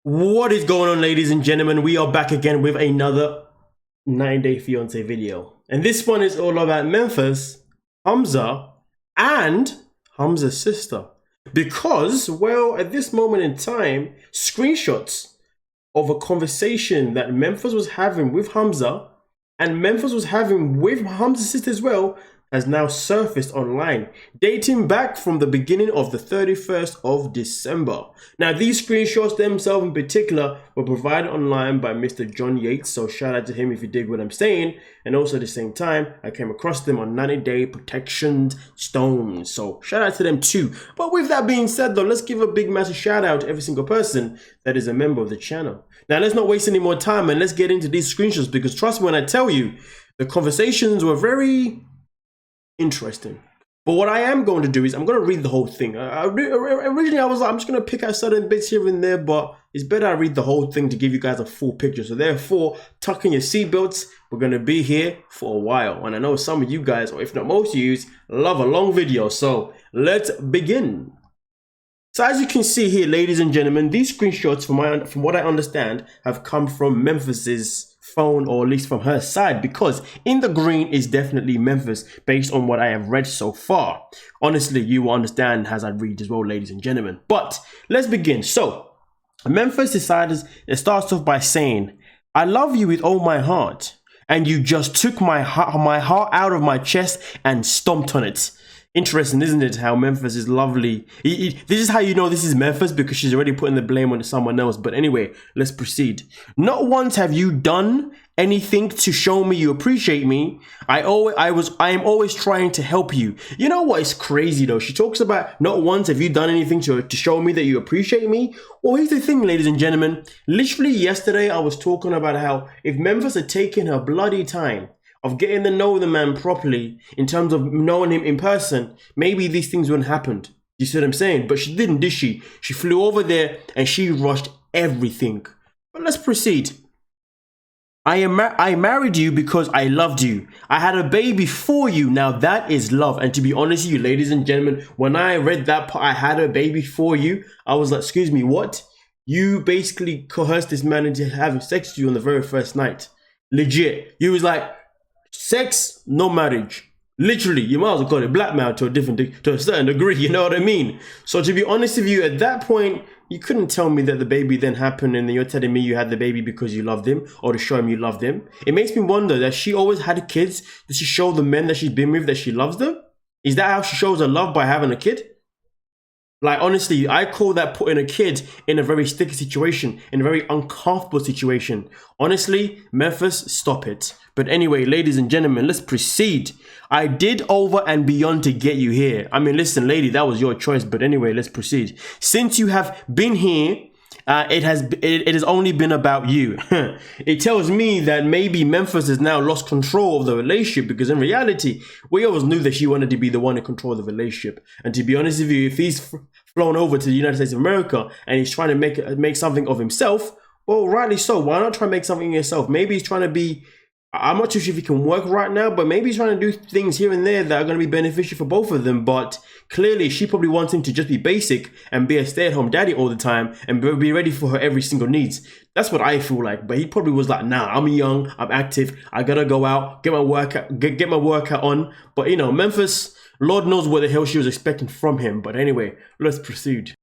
What is going on, ladies and gentlemen? We are back again with another 9-day fiance video. And this one is all about Memphis, Hamza, and Hamza's sister. Because, well, at this moment in time, screenshots of a conversation that Memphis was having with Hamza and Memphis was having with Hamza's sister as well has now surfaced online, dating back from the beginning of the 31st of December. Now, these screenshots themselves in particular were provided online by Mr. John Yates, so shout out to him if you dig what I'm saying. And also at the same time, I came across them on 90-day protection stones, so shout out to them too. But with that being said though, let's give a big massive shout out to every single person that is a member of the channel. Now, let's not waste any more time and let's get into these screenshots, because trust me when I tell you, the conversations were very interesting. But what I am going to do is I'm going to read the whole thing. Originally I was like, I'm just going to pick out certain bits here and there, but it's better I read the whole thing to give you guys a full picture. So therefore, tuck in your seatbelts. We're going to be here for a while. And I know some of you guys, or if not most of you, love a long video. So let's begin. So as you can see here, ladies and gentlemen, these screenshots from what I understand have come from Memphis's phone, or at least from her side, because in the green is definitely Memphis based on what I have read so far. Honestly, you will understand as I read as well, ladies and gentlemen. But let's begin. So Memphis decided, it starts off by saying, "I love you with all my heart, and you just took my heart out of my chest and stomped on it." Interesting, isn't it, how Memphis is lovely. This is how you know this is Memphis, because she's already putting the blame on someone else. But anyway, let's proceed. "Not once have you done anything to show me you appreciate me. I am always trying to help you." You know what is crazy though? She talks about not once have you done anything to show me that you appreciate me. Well, here's the thing, ladies and gentlemen. Literally yesterday, I was talking about how if Memphis had taken her bloody time of getting to know the man properly, in terms of knowing him in person, maybe these things wouldn't happen. You see what I'm saying? But she didn't, did she? She flew over there and she rushed everything. But let's proceed. I married you because I loved you. I had a baby for you. Now that is love. And to be honest with you, ladies and gentlemen, when I read that part, I had a baby for you, I was like, excuse me, what? You basically coerced this man into having sex with you on the very first night. Legit. You was like, sex, no marriage. Literally, you might as well call it blackmail to a certain degree, you know what I mean? So to be honest with you, at that point, you couldn't tell me that the baby then happened and then you're telling me you had the baby because you loved him, or to show him you loved him. It makes me wonder that she always had kids. Does she show the men that she's been with that she loves them? Is that how she shows her love, by having a kid? Like, honestly, I call that putting a kid in a very sticky situation, in a very uncomfortable situation. Honestly, Memphis, stop it. But anyway, ladies and gentlemen, let's proceed. "I did over and beyond to get you here." I mean, listen, lady, that was your choice. But anyway, let's proceed. "Since you have been here, it has only been about you." It tells me that maybe Memphis has now lost control of the relationship, because in reality, we always knew that she wanted to be the one in control of the relationship. And to be honest with you, if he's flown over to the United States of America and he's trying to make something of himself, well, rightly so. Why not try and make something of yourself? Maybe he's trying to be, I'm not too sure if he can work right now, but maybe he's trying to do things here and there that are going to be beneficial for both of them. But clearly, she probably wants him to just be basic and be a stay-at-home daddy all the time and be ready for her every single needs. That's what I feel like. But he probably was like, nah, I'm young, I'm active, I gotta go out, get my workout on. But you know, Memphis, Lord knows what the hell she was expecting from him. But anyway, let's proceed.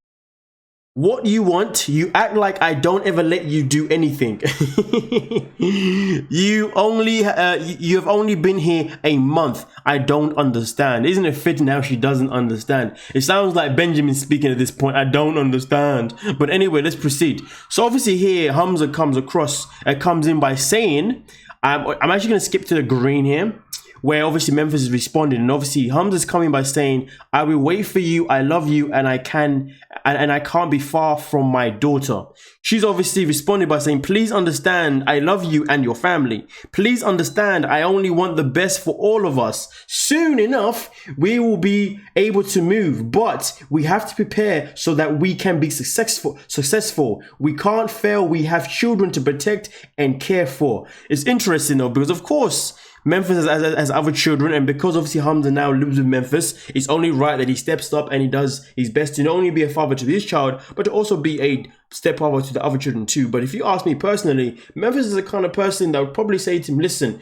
"What you want? You act like I don't ever let you do anything." You have only been here a month. I don't understand. Isn't it fitting how she doesn't understand? It sounds like Benjamin speaking at this point. I don't understand. But anyway, let's proceed. So obviously here, Hamza comes in by saying, I'm actually going to skip to the green here, where obviously Memphis is responding, and obviously Hamza's coming by saying, "I will wait for you, I love you, and I can't be far from my daughter." She's obviously responded by saying, "Please understand, I love you and your family. Please understand, I only want the best for all of us. Soon enough, we will be able to move, but we have to prepare so that we can be successful. We can't fail, we have children to protect and care for." It's interesting though, because of course, Memphis has other children, and because obviously Hamza now lives with Memphis, it's only right that he steps up and he does his best to not only be a father to his child, but to also be a stepfather to the other children too. But if you ask me personally, Memphis is the kind of person that would probably say to him, listen,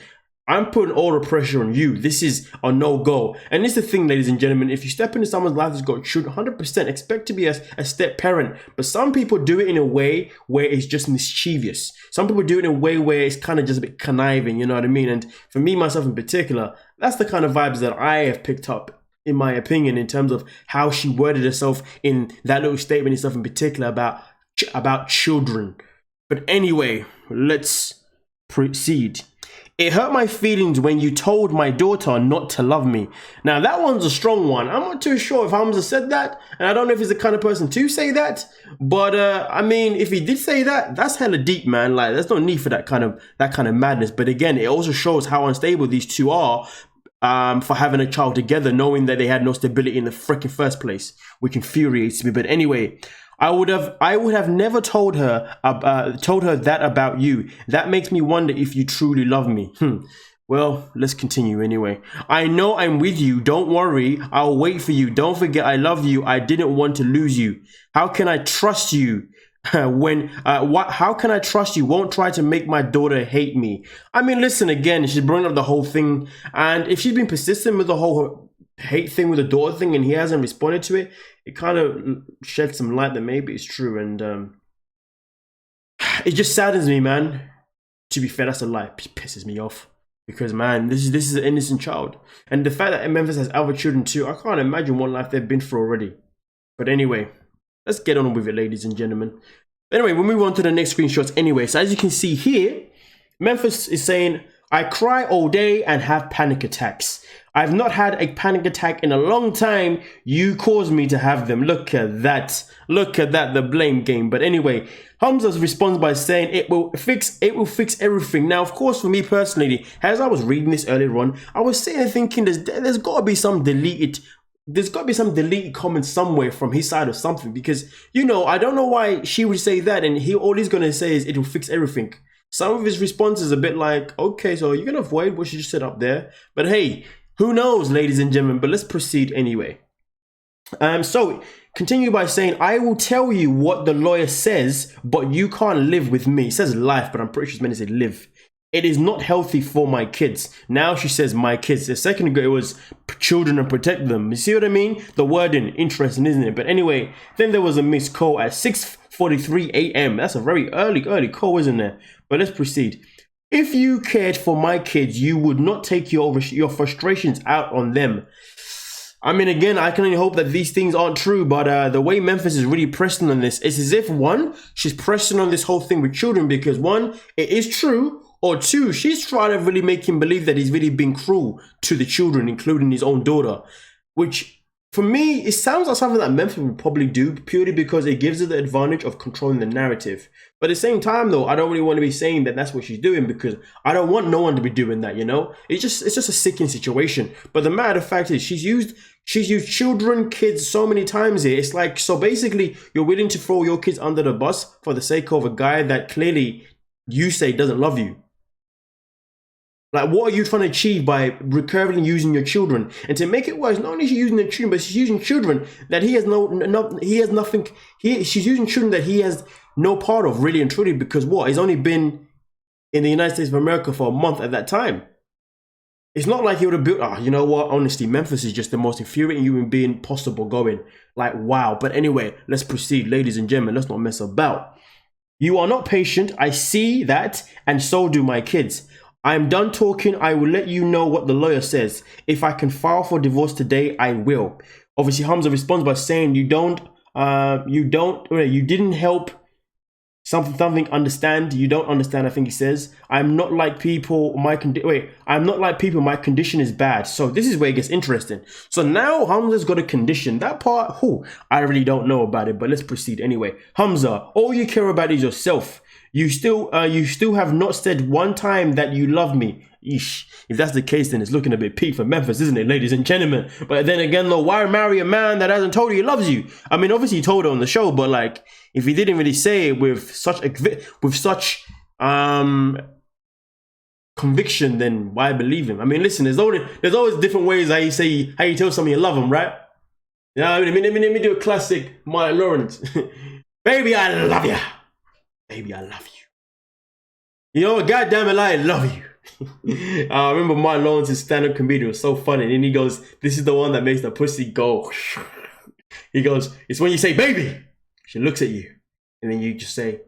I'm putting all the pressure on you. This is a no-go. And it's the thing, ladies and gentlemen, if you step into someone's life that's got children, 100% expect to be a step-parent. But some people do it in a way where it's just mischievous. Some people do it in a way where it's kind of just a bit conniving, you know what I mean? And for me, myself in particular, that's the kind of vibes that I have picked up, in my opinion, in terms of how she worded herself in that little statement and stuff in particular about children. But anyway, let's proceed. It hurt my feelings when you told my daughter not to love me. Now, that one's a strong one. I'm not too sure if Hamza said that, and I don't know if he's the kind of person to say that. But I mean, if he did say that, that's hella deep, man. Like, there's no need for that kind of madness. But again, it also shows how unstable these two are for having a child together, knowing that they had no stability in the freaking first place, which infuriates me. But anyway, I would have never told her that about you. That makes me wonder if you truly love me. Well, let's continue anyway. I know I'm with you. Don't worry. I'll wait for you. Don't forget I love you. I didn't want to lose you. How can I trust you? How can I trust you? Won't try to make my daughter hate me. I mean, listen, again, she's bringing up the whole thing, and if she's been persistent with the whole hate thing with the daughter thing and he hasn't responded to it, it kind of sheds some light that maybe it's true. And it just saddens me, man. To be fair, that's a lie. It pisses me off because, man, this is an innocent child, and the fact that Memphis has other children too, I can't imagine what life they've been through already. But anyway, let's get on with it, ladies and gentlemen. Anyway, we'll move on to the next screenshots anyway. So as you can see here, Memphis is saying, I cry all day and have panic attacks. I've not had a panic attack in a long time. You caused me to have them. Look at that. Look at that, the blame game. But anyway, Hamza responds by saying it will fix everything. Now, of course, for me personally, as I was reading this earlier on, I was sitting there thinking there's got to be some deleted comments somewhere from his side or something, because, you know, I don't know why she would say that and all he's going to say is it will fix everything. Some of his responses a bit like, okay, so you're going to avoid what she just said up there. But hey, who knows, ladies and gentlemen, but let's proceed anyway. So continue by saying, I will tell you what the lawyer says, but you can't live with me. It says life, but I'm pretty sure it's meant to say live. It is not healthy for my kids. Now she says my kids. A second ago it was children and protect them. You see what I mean? The wording, interesting, isn't it? But anyway, then there was a missed call at 6:43 a.m. That's a very early call, isn't it? But let's proceed. If you cared for my kids, you would not take your frustrations out on them. I mean, again, I can only hope that these things aren't true, but the way Memphis is really pressing on this, it's as if, one, she's pressing on this whole thing with children because, one, it is true, or two, she's trying to really make him believe that he's really being cruel to the children, including his own daughter, which, for me, it sounds like something that Memphis would probably do purely because it gives her the advantage of controlling the narrative. But at the same time, though, I don't really want to be saying that that's what she's doing because I don't want no one to be doing that, you know? It's just a sickening situation. But the matter of fact is she's used children, kids so many times here. It's like, so basically you're willing to throw your kids under the bus for the sake of a guy that clearly you say doesn't love you. Like, what are you trying to achieve by recurrently using your children? And to make it worse, not only is she using the children, but she's using children that she's using children that he has no part of, really and truly, because what? He's only been in the United States of America for a month at that time. It's not like he would have built, you know what? Honestly, Memphis is just the most infuriating human being possible going. Like, wow. But anyway, let's proceed, ladies and gentlemen. Let's not mess about. You are not patient. I see that, and so do my kids. I am done talking. I will let you know what the lawyer says. If I can file for divorce today, I will. Obviously, Hamza responds by saying, you didn't help something understand. You don't understand, I think he says. I'm not like people. I'm not like people. My condition is bad. So this is where it gets interesting. So now Hamza's got a condition. That part, I really don't know about it, but let's proceed anyway. Hamza, all you care about is yourself. You still have not said one time that you love me. Eesh. If that's the case, then it's looking a bit peak for Memphis, isn't it, ladies and gentlemen? But then again, though, why marry a man that hasn't told you he loves you? I mean, obviously he told her on the show, but like, if he didn't really say it with such conviction, then why believe him? I mean, listen, there's always different ways how you tell someone you love them, right? You know, let me do a classic Martin Lawrence. Baby, I love you. Baby, I love you. You know what? Goddamn it, I love you. I remember Martin Lawrence's stand-up comedian was so funny. And then he goes, this is the one that makes the pussy go. He goes, it's when you say, baby. She looks at you. And then you just say.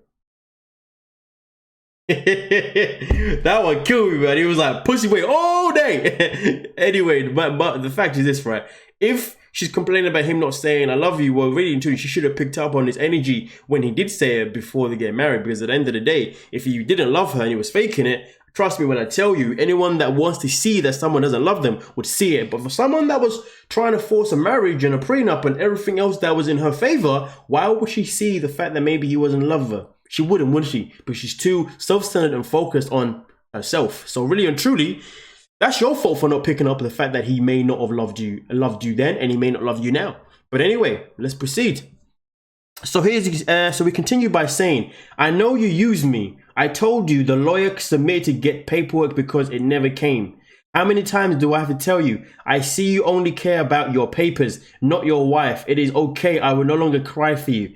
That one killed me, man. He was like, pussy wait all day. Anyway, but the fact is this, right? If she's complaining about him not saying I love you, well, really and truly, she should have picked up on his energy when he did say it before they get married. Because at the end of the day, if he didn't love her and he was faking it, trust me when I tell you, anyone that wants to see that someone doesn't love them would see it. But for someone that was trying to force a marriage and a prenup and everything else that was in her favor, why would she see the fact that maybe he wasn't in love with her? She wouldn't, would she? But she's too self-centered and focused on herself. So really and truly, that's your fault for not picking up the fact that he may not have loved you then, and he may not love you now. But anyway, let's proceed. So so we continue by saying, I know you used me. I told you the lawyer submitted to get paperwork because it never came. How many times do I have to tell you? I see you only care about your papers, not your wife. It is okay. I will no longer cry for you.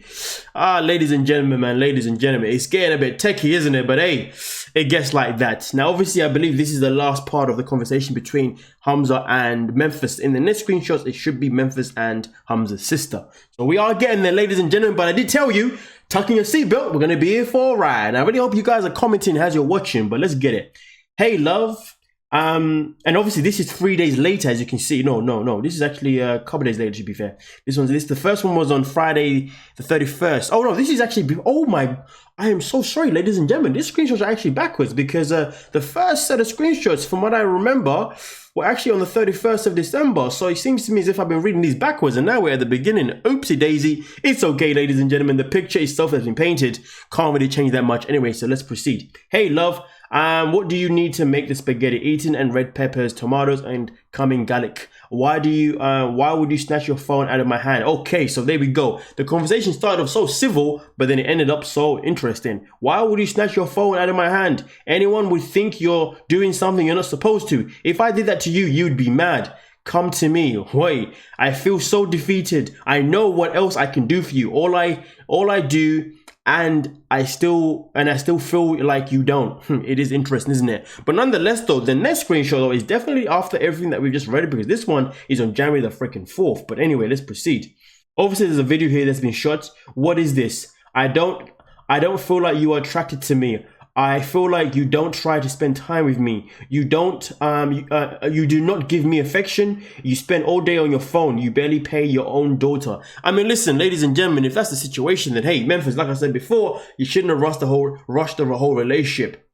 Ladies and gentlemen, man, ladies and gentlemen, it's getting a bit techie, isn't it? But hey, it gets like that. Now, obviously, I believe this is the last part of the conversation between Hamza and Memphis. In the next screenshots, it should be Memphis and Hamza's sister. So we are getting there, ladies and gentlemen. But I did tell you, tuck in your seatbelt. We're going to be here for a ride. I really hope you guys are commenting as you're watching, but let's get it. Hey, love. And obviously this is 3 days later, as you can see. No. This is actually a couple days later, to be fair. The first one was on Friday the 31st. Oh no, this is actually, I am so sorry, ladies and gentlemen. These screenshots are actually backwards because the first set of screenshots, from what I remember, were actually on the 31st of December. So it seems to me as if I've been reading these backwards and now we're at the beginning. Oopsie daisy. It's okay, ladies and gentlemen. The picture itself has been painted. Can't really change that much. Anyway, so let's proceed. Hey, love. What do you need to make the spaghetti? Eating and red peppers, tomatoes, and cumin garlic. Why would you snatch your phone out of my hand? Okay, so there we go. The conversation started off so civil, but then it ended up so interesting. Why would you snatch your phone out of my hand? Anyone would think you're doing something you're not supposed to. If I did that to you, you'd be mad. Come to me. Wait, I feel so defeated. I know what else I can do for you. All I do, and I still feel like you don't. It is interesting, isn't it? But nonetheless, though, the next screenshot though is definitely after everything that we've just read, because this one is on January the freaking 4th. But anyway, let's proceed. Obviously, there's a video here that's been shot. What is this? I don't feel like you are attracted to me. I feel like you don't try to spend time with me. You don't, you do not give me affection. You spend all day on your phone. You barely pay your own daughter. I mean, listen, ladies and gentlemen, if that's the situation, then hey, Memphis, like I said before, you shouldn't have rushed the whole relationship.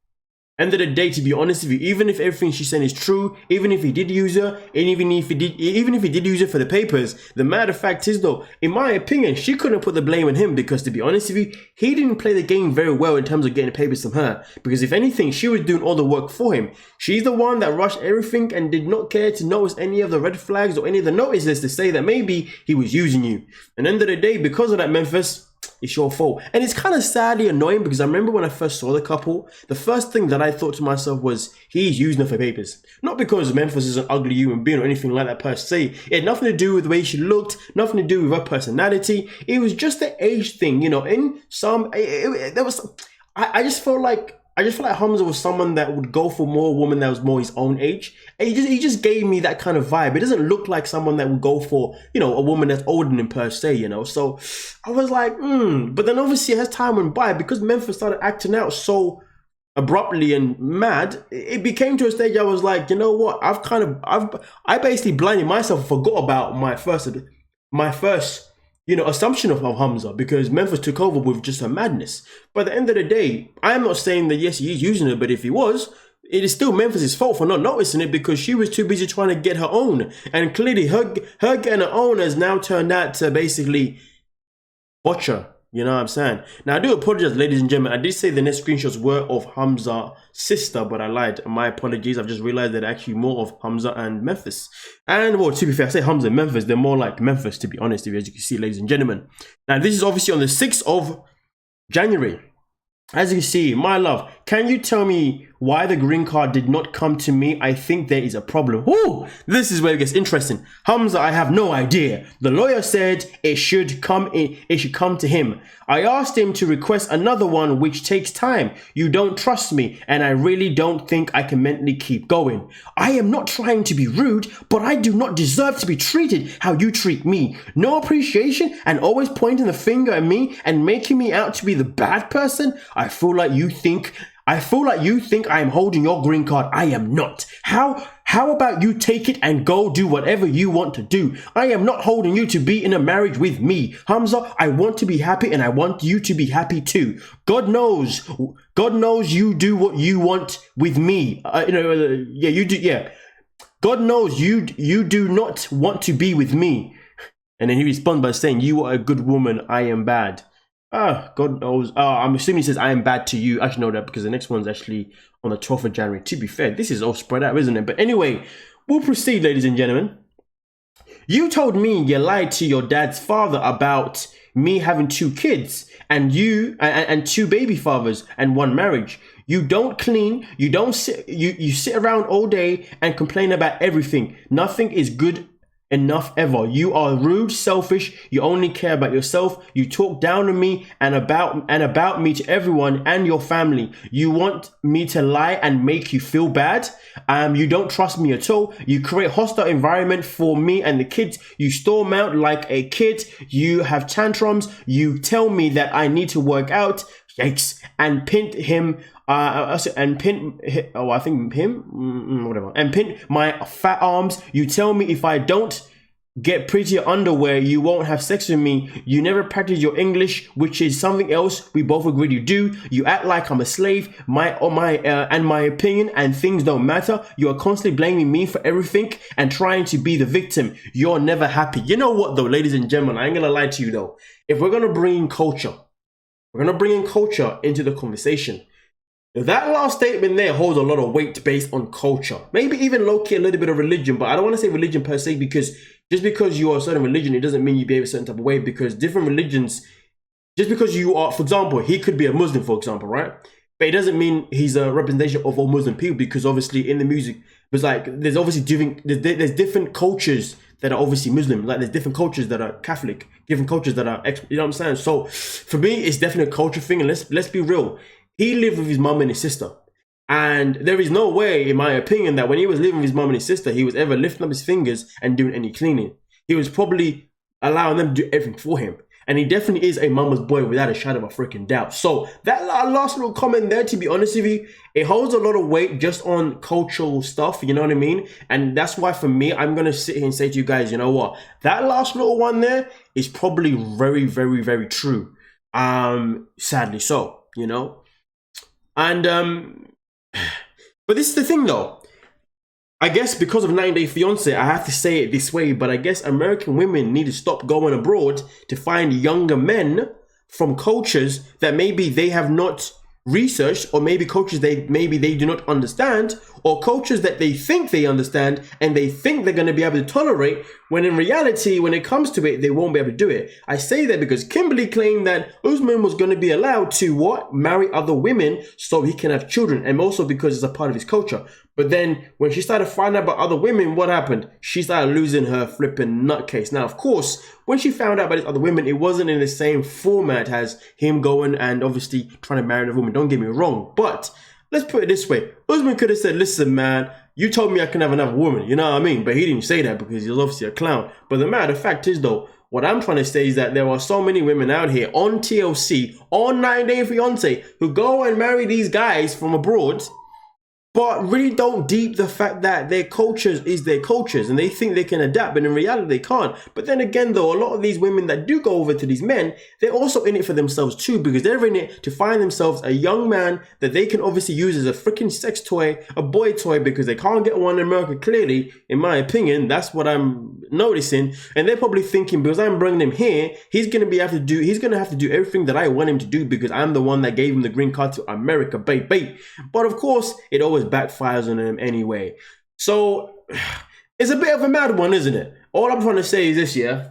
End of the day, to be honest with you, even if everything she's saying is true, even if he did use her, and even if he did use it for the papers, the matter of fact is though, in my opinion, she couldn't put the blame on him, because to be honest with you, he didn't play the game very well in terms of getting the papers from her. Because if anything, she was doing all the work for him. She's the one that rushed everything and did not care to notice any of the red flags or any of the notices to say that maybe he was using you. And end of the day, because of that, Memphis, it's your fault. And it's kind of sadly annoying, because I remember when I first saw the couple, the first thing that I thought to myself was, he's using her for papers. Not because Memphis is an ugly human being or anything like that per se. It had nothing to do with the way she looked, nothing to do with her personality. It was just the age thing, you know. In some, I just felt like Hamza was someone that would go for more woman that was more his own age. And he just gave me that kind of vibe. It doesn't look like someone that would go for, you know, a woman that's older than him per se, you know. So I was like, But then obviously as time went by, because Memphis started acting out so abruptly and mad, it became to a stage I was like, you know what? I basically blinded myself and forgot about my first assumption of Hamza, because Memphis took over with just her madness. But at the end of the day, I'm not saying that yes, he is using her, but if he was, it is still Memphis' fault for not noticing it, because she was too busy trying to get her own. And clearly her getting her own has now turned out to basically botch her. You know what I'm saying? Now, I do apologize, ladies and gentlemen. I did say the next screenshots were of Hamza's sister, but I lied. My apologies. I've just realized that actually more of Hamza and Memphis. And, well, to be fair, I say Hamza and Memphis. They're more like Memphis, to be honest with you, as you can see, ladies and gentlemen. Now, this is obviously on the 6th of January. As you can see, my love, can you tell me why the green card did not come to me? I think there is a problem. Ooh, this is where it gets interesting. Hamza, I have no idea. The lawyer said it should come to him. I asked him to request another one, which takes time. You don't trust me, and I really don't think I can mentally keep going. I am not trying to be rude, but I do not deserve to be treated how you treat me. No appreciation and always pointing the finger at me and making me out to be the bad person. I feel like you think I am holding your green card. I am not. How about you take it and go do whatever you want to do? I am not holding you to be in a marriage with me. Hamza, I want to be happy and I want you to be happy too. God knows you do what you want with me. You do. Yeah. God knows you do not want to be with me. And then he responds by saying, you are a good woman. I am bad. God knows. I'm assuming he says I am bad to you. I actually know that because the next one's actually on the 12th of January. To be fair, this is all spread out, isn't it? But anyway, we'll proceed, ladies and gentlemen. You told me you lied to your dad's father about me having 2 kids and and 2 baby fathers and 1 marriage. You don't clean. You don't sit. You sit around all day and complain about everything. Nothing is good enough ever. You are rude, selfish. You only care about yourself. You talk down on me and about me to everyone and your family. You want me to lie and make you feel bad. You don't trust me at all. You create hostile environment for me and the kids. You storm out like a kid. You have tantrums. You tell me that I need to work out. Yikes! And pin him. And pin my fat arms. You tell me if I don't get prettier underwear, you won't have sex with me. You never practice your English, which is something else we both agreed you do. You act like I'm a slave. My opinion and things don't matter. You are constantly blaming me for everything and trying to be the victim. You're never happy. You know what though, ladies and gentlemen, I ain't gonna lie to you though. If we're gonna bring in culture, into the conversation. That last statement there holds a lot of weight based on culture. Maybe even low-key a little bit of religion, but I don't want to say religion per se because just because you are a certain religion, it doesn't mean you behave a certain type of way because different religions, just because you are, for example, he could be a Muslim, for example, right? But it doesn't mean he's a representation of all Muslim people because obviously in the music, there's obviously there's different cultures that are obviously Muslim, like there's different cultures that are Catholic, different cultures that are, you know what I'm saying? So for me, it's definitely a culture thing, and let's be real. He lived with his mum and his sister. And there is no way, in my opinion, that when he was living with his mum and his sister, he was ever lifting up his fingers and doing any cleaning. He was probably allowing them to do everything for him. And he definitely is a mama's boy without a shadow of a freaking doubt. So that last little comment there, to be honest with you, it holds a lot of weight just on cultural stuff, you know what I mean? And that's why for me, I'm going to sit here and say to you guys, you know what? That last little one there is probably very, very, very true. Sadly so, you know? And, but this is the thing though. I guess because of 90 Day Fiancé, I have to say it this way, but I guess American women need to stop going abroad to find younger men from cultures that maybe they have not researched, or maybe cultures they do not understand, or cultures that they think they understand and they think they're going to be able to tolerate, when in reality, when it comes to it, they won't be able to do it. I say that because Kimberly claimed that Usman was going to be allowed to marry other women so he can have children, and also because it's a part of his culture. But then when she started finding out about other women, what happened? She started losing her flipping nutcase. Now, of course, when she found out about these other women, it wasn't in the same format as him going and obviously trying to marry a woman. Don't get me wrong. But let's put it this way. Usman could have said, listen, man, you told me I can have another woman. You know what I mean? But he didn't say that because he's obviously a clown. But the matter of fact is, though, what I'm trying to say is that there are so many women out here on TLC, on 90 Day Fiancé, who go and marry these guys from abroad, but really don't deep the fact that their cultures is their cultures and they think they can adapt, but in reality they can't. But then again though, a lot of these women that do go over to these men, they're also in it for themselves too, because they're in it to find themselves a young man that they can obviously use as a freaking sex toy, a boy toy, because they can't get one in America clearly, in my opinion. That's what I'm noticing. And they're probably thinking, because I'm bringing him here, he's going to have to do everything that I want him to do because I'm the one that gave him the green card to America, baby. But of course, it always backfires on him anyway. So it's a bit of a mad one, isn't it? All I'm trying to say is this, yeah.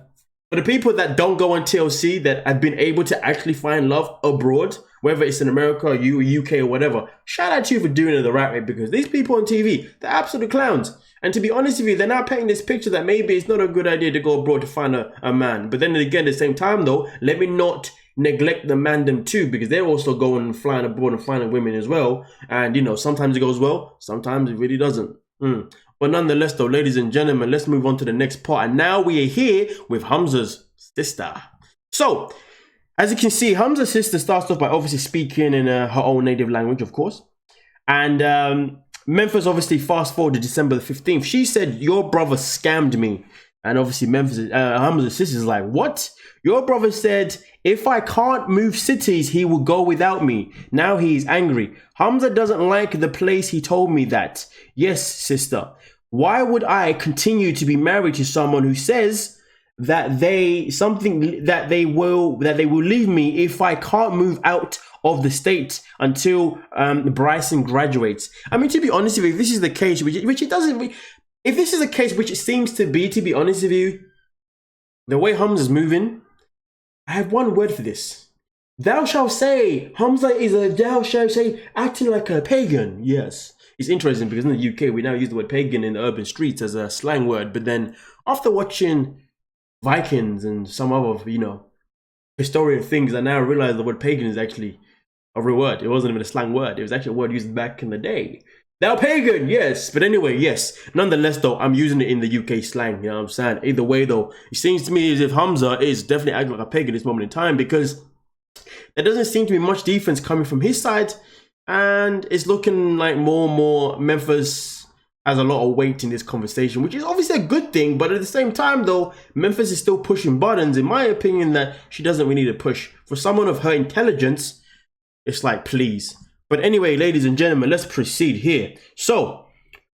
For the people that don't go on TLC that have been able to actually find love abroad, whether it's in America, UK, or whatever, shout out to you for doing it the right way, because these people on TV, they're absolute clowns. And to be honest with you, they're now painting this picture that maybe it's not a good idea to go abroad to find a man. But then again, at the same time though, let me not neglect the mandem too, because they're also going and flying abroad and finding women as well. And you know, sometimes it goes well, sometimes it really doesn't. But nonetheless though, ladies and gentlemen, let's move on to the next part. And now we are here with Hamza's sister. So, as you can see, Hamza's sister starts off by obviously speaking in her own native language, of course. And Memphis, obviously, fast forward to December the 15th. She said, your brother scammed me. And obviously, Hamza's sister's like, what? Your brother said, if I can't move cities, he will go without me. Now he is angry. Hamza doesn't like the place he told me that. Yes, sister. Why would I continue to be married to someone who says that they will leave me if I can't move out of the state until Bryson graduates? I mean, to be honest with you, if this is the case, which it doesn't, if this is the case, which it seems to be honest with you, the way Hamza's moving, I have one word for this. Thou shalt say, Hamza is acting like a pagan. Yes. It's interesting because in the UK, we now use the word pagan in the urban streets as a slang word. But then after watching Vikings and some other, you know, historical things, I now realize the word pagan is actually a real word. It wasn't even a slang word. It was actually a word used back in the day. Thou pagan, yes. But anyway, yes. Nonetheless, though, I'm using it in the UK slang. You know what I'm saying? Either way, though, it seems to me as if Hamza is definitely acting like a pagan at this moment in time, because there doesn't seem to be much defense coming from his side. And it's looking like more and more Memphis has a lot of weight in this conversation, which is obviously a good thing. But at the same time, though, Memphis is still pushing buttons, in my opinion, that she doesn't really need to push. For someone of her intelligence, it's like, please. But anyway, ladies and gentlemen, let's proceed here. So,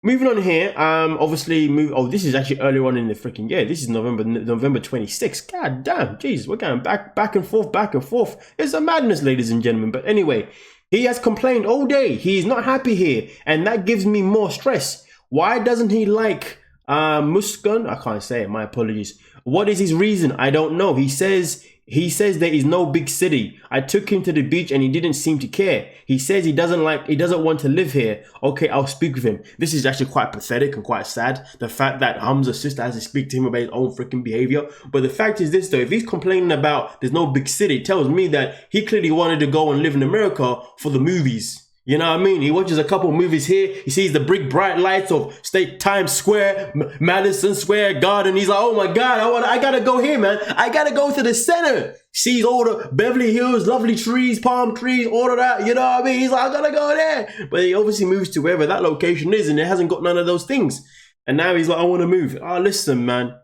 moving on here, obviously, this is actually earlier on in the freaking year. This is November 26th. God damn, jeez, we're going back and forth. It's a madness, ladies and gentlemen. But anyway, he has complained all day. He's not happy here, and that gives me more stress. Why doesn't he like Muskan? I can't say it, my apologies. What is his reason? I don't know. He says there is no big city. I took him to the beach and he didn't seem to care. He says he doesn't want to live here. Okay, I'll speak with him. This is actually quite pathetic and quite sad. The fact that Hamza's sister has to speak to him about his own freaking behavior. But the fact is this though, if he's complaining about there's no big city, it tells me that he clearly wanted to go and live in America for the movies. You know what I mean? He watches a couple movies here. He sees the bright lights of Times Square, Madison Square Garden. He's like, oh my God, I gotta go here, man. I gotta go to the center. Sees all the Beverly Hills, lovely trees, palm trees, all of that. You know what I mean? He's like, I gotta go there. But he obviously moves to wherever that location is, and it hasn't got none of those things. And now he's like, I want to move. Oh, listen, man.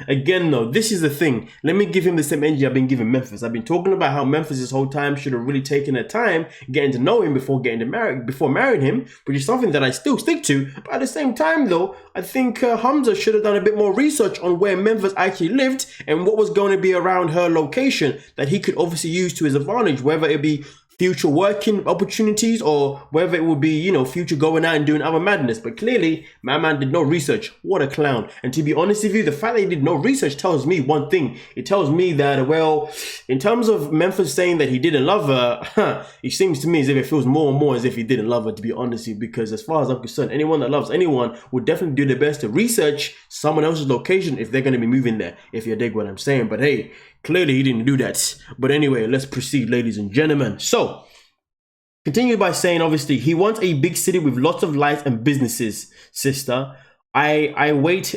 Again, though, this is the thing. Let me give him the same energy I've been giving Memphis. I've been talking about how Memphis this whole time should have really taken their time getting to know him before marrying him, which is something that I still stick to. But at the same time, though, I think Hamza should have done a bit more research on where Memphis actually lived and what was going to be around her location that he could obviously use to his advantage, whether it be future working opportunities or whether it would be, you know, future going out and doing other madness. But clearly, my man did no research. What a clown. And to be honest with you, the fact that he did no research tells me one thing. It tells me that, well, in terms of Memphis saying that he didn't love her, it seems to me as if it feels more and more as if he didn't love her, to be honest with you, because as far as I'm concerned, anyone that loves anyone would definitely do their best to research someone else's location if they're going to be moving there, if you dig what I'm saying. But hey, clearly he didn't do that. But anyway, let's proceed, ladies and gentlemen. So, continue by saying, obviously, he wants a big city with lots of lights and businesses, sister. I wait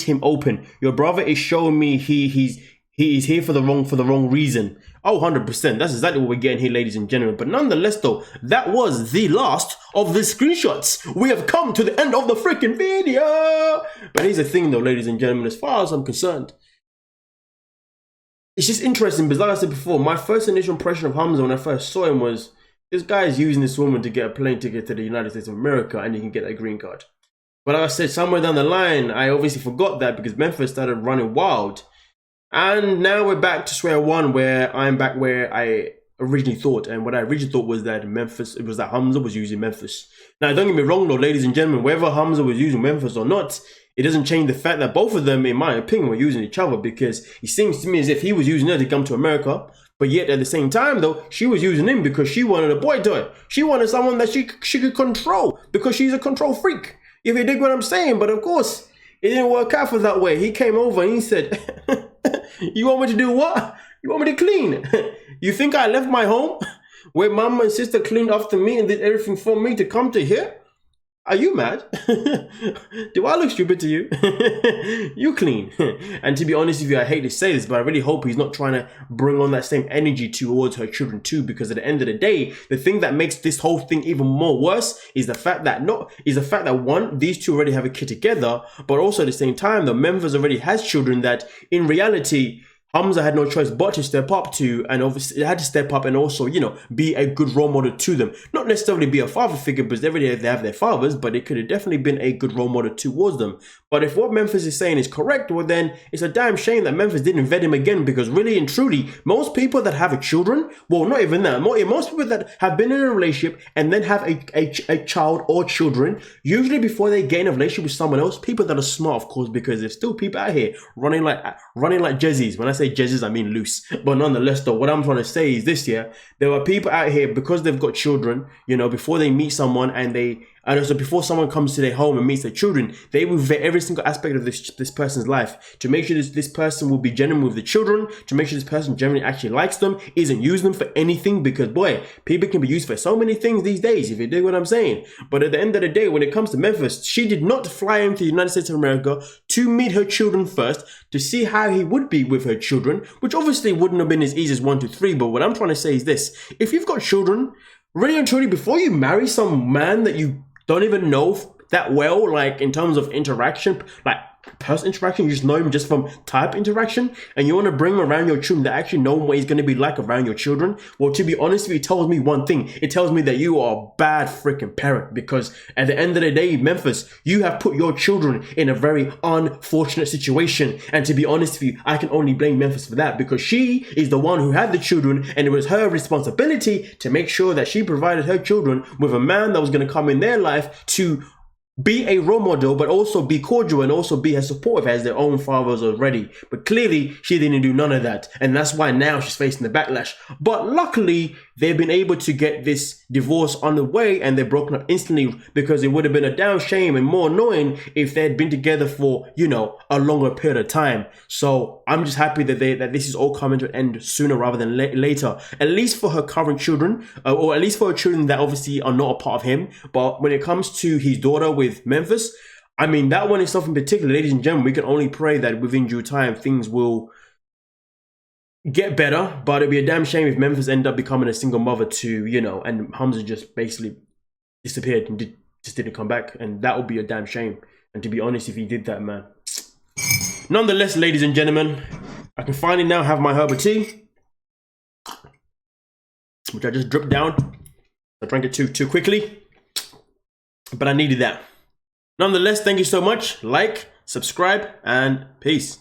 him open. Your brother is showing me he is here for the wrong reason. Oh, 100%. That's exactly what we're getting here, ladies and gentlemen. But nonetheless, though, that was the last of the screenshots. We have come to the end of the freaking video. But here's the thing, though, ladies and gentlemen, as far as I'm concerned, it's just interesting because, like I said before, my first initial impression of Hamza when I first saw him was, this guy is using this woman to get a plane ticket to the United States of America and he can get a green card. But like I said, somewhere down the line, I obviously forgot that because Memphis started running wild. And now we're back to square one, where I'm back where I originally thought. And what I originally thought was that Hamza was using Memphis. Now, don't get me wrong though, ladies and gentlemen, whether Hamza was using Memphis or not, it doesn't change the fact that both of them, in my opinion, were using each other, because it seems to me as if he was using her to come to America, but yet at the same time though, she was using him because she wanted a boy toy. She wanted someone that she could control, because she's a control freak, if you dig what I'm saying. But of course, it didn't work out for that way. He came over and he said, you want me to do what? You want me to clean? You think I left my home where mama and sister cleaned after me and did everything for me to come to here? Are you mad? Do I look stupid to you? You clean. And to be honest with you, I hate to say this, but I really hope he's not trying to bring on that same energy towards her children too, because at the end of the day, the thing that makes this whole thing even more worse is the fact that one, these two already have a kid together, but also at the same time, the Memphis already has children that in reality, Hamza had no choice but to step up to, and obviously had to step up and also, you know, be a good role model to them. Not necessarily be a father figure, because they have their fathers, but it could have definitely been a good role model towards them. But if what Memphis is saying is correct, well then it's a damn shame that Memphis didn't vet him again, because really and truly, most people that have children, well, not even that, most people that have been in a relationship and then have a child or children, usually before they get in a relationship with someone else, people that are smart, of course, because there's still people out here running like jezzies. When I say jezzies, I mean loose. But nonetheless though, what I'm trying to say is this, yeah, there are people out here, because they've got children, you know, before they meet someone and also before someone comes to their home and meets their children, they will vet every single aspect of this person's life to make sure this person will be genuine with the children, to make sure this person generally actually likes them, isn't using them for anything, because boy, people can be used for so many things these days, if you dig what I'm saying. But at the end of the day, when it comes to Memphis, she did not fly into the United States of America to meet her children first, to see how he would be with her children, which obviously wouldn't have been as easy as 1, 2, 3. But what I'm trying to say is this: if you've got children, really and truly, before you marry some man that you don't even know that well, like in terms of interaction, like person interaction, you just know him just from type interaction, and you want to bring him around your children that actually know what he's going to be like around your children, well, to be honest with you, it tells me one thing. It tells me that you are a bad freaking parent, because at the end of the day, Memphis, you have put your children in a very unfortunate situation. And to be honest with you, I can only blame Memphis for that, because she is the one who had the children, and it was her responsibility to make sure that she provided her children with a man that was going to come in their life to be a role model, but also be cordial and also be as supportive as their own fathers already. But clearly, she didn't do none of that. And that's why now she's facing the backlash. But luckily, they've been able to get this divorce on the way, and they're broken up instantly, because it would have been a damn shame and more annoying if they had been together for, you know, a longer period of time. So I'm just happy that this is all coming to an end sooner rather than later, at least for her current children, or at least for her children that obviously are not a part of him. But when it comes to his daughter with Memphis, I mean, that one itself in particular, ladies and gentlemen, we can only pray that within due time things will get better. But it'd be a damn shame if Memphis ended up becoming a single mother to, you know, and Hamza just basically disappeared and just didn't come back, and that would be a damn shame. And to be honest, if he did that, man. Nonetheless, ladies and gentlemen, I can finally now have my herbal tea, which I just dripped down. I drank it too quickly, but I needed that. Nonetheless, thank you so much. Like, subscribe, and peace.